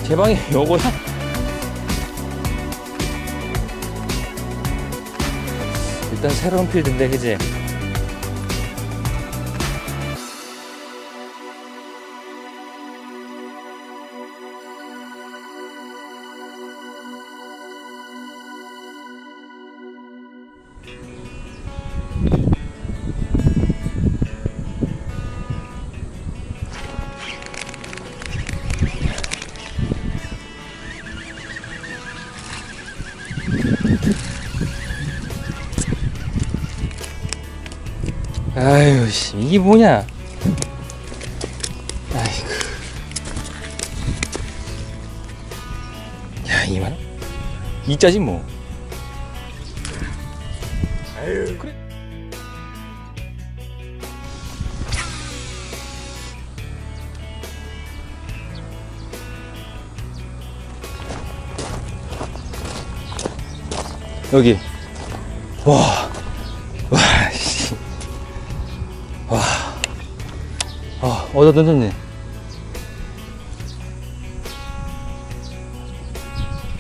제 방이 요거야? 일단 새로운 필드인데, 그지? 아유, 씨, 이게 뭐냐? 아이고. 야, 2만원? 2짜지 뭐. 아유, 그래. 여기. 와. 와, 씨. 와. 어디다 던졌니?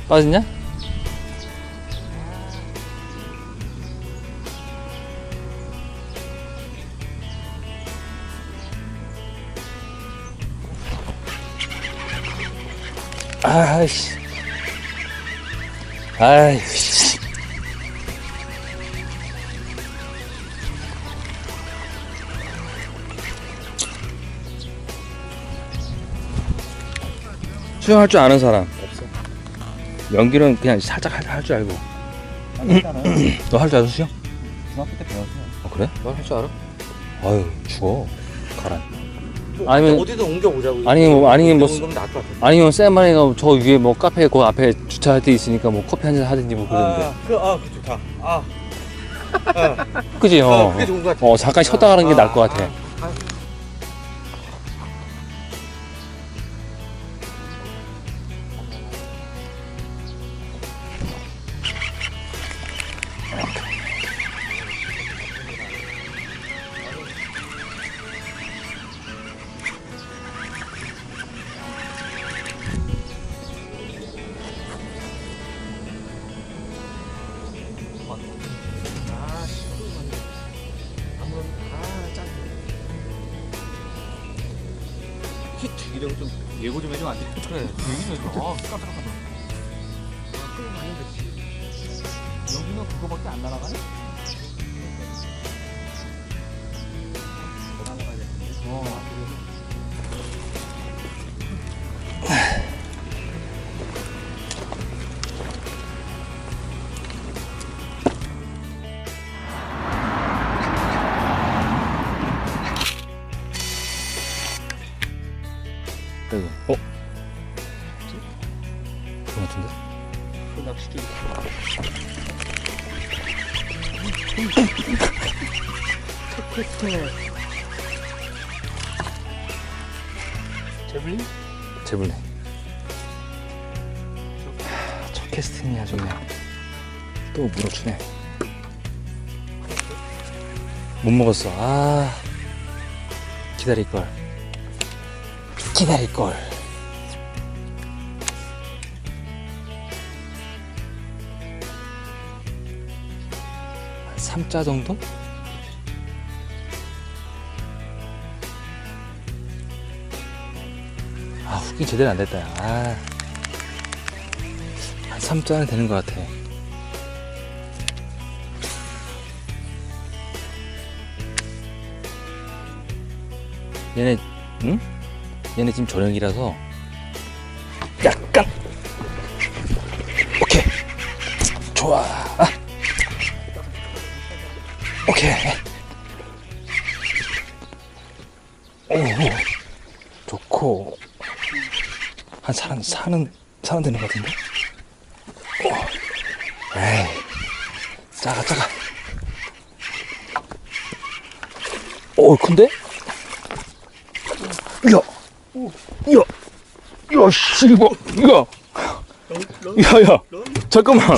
빠졌냐? 아이씨. 아이씨. 수영할 줄 아는 사람 없어. 연기는 그냥 살짝 할 줄 알고. 너 할 줄 알아 수영? 중학교 때 배웠어요. 그래? 너 할 줄 알아? 아유 죽어 가란. 뭐 아니면- 어디든 옮겨보자고. 아니면 뭐- 아니면 뭐- 옮기면 나을 것 같아. 아니면 쌤만이가 저 위에 뭐 카페 그 앞에 주차할 때 있으니까 뭐 커피 한잔 하든지 뭐 그러는데. 그 좋다. 그지? 그게 좋은 것 같아. 잠깐 쉬었다 가는 게 나을 것 같아. 히트 이러고 좀 예고 좀 해주면 안 돼? 그래. 얘기는 해줘. 깜짝깜짝. 그럼 많이 됐지. 여기는 그거밖에 안 날아가네? 더 날아가야 되는데. 그래도 그거 같은데? 그 낚시줄. 제블린? 제블린. 첫 캐스팅이 아주 그냥 또 물어주네. 못 먹었어. 기다릴걸. 기다릴걸. 한 3자 정도? 후긴 제대로 안 됐다. 한 3자는 되는 것 같아. 얘네, 응? 얘네 지금 저녁이라서 약간 오케이 좋아. 오케이 오 좋고 한 사는 되는 것 같은데. 에이 작아 큰데? 야, 씨, 이거, 야, 잠깐만.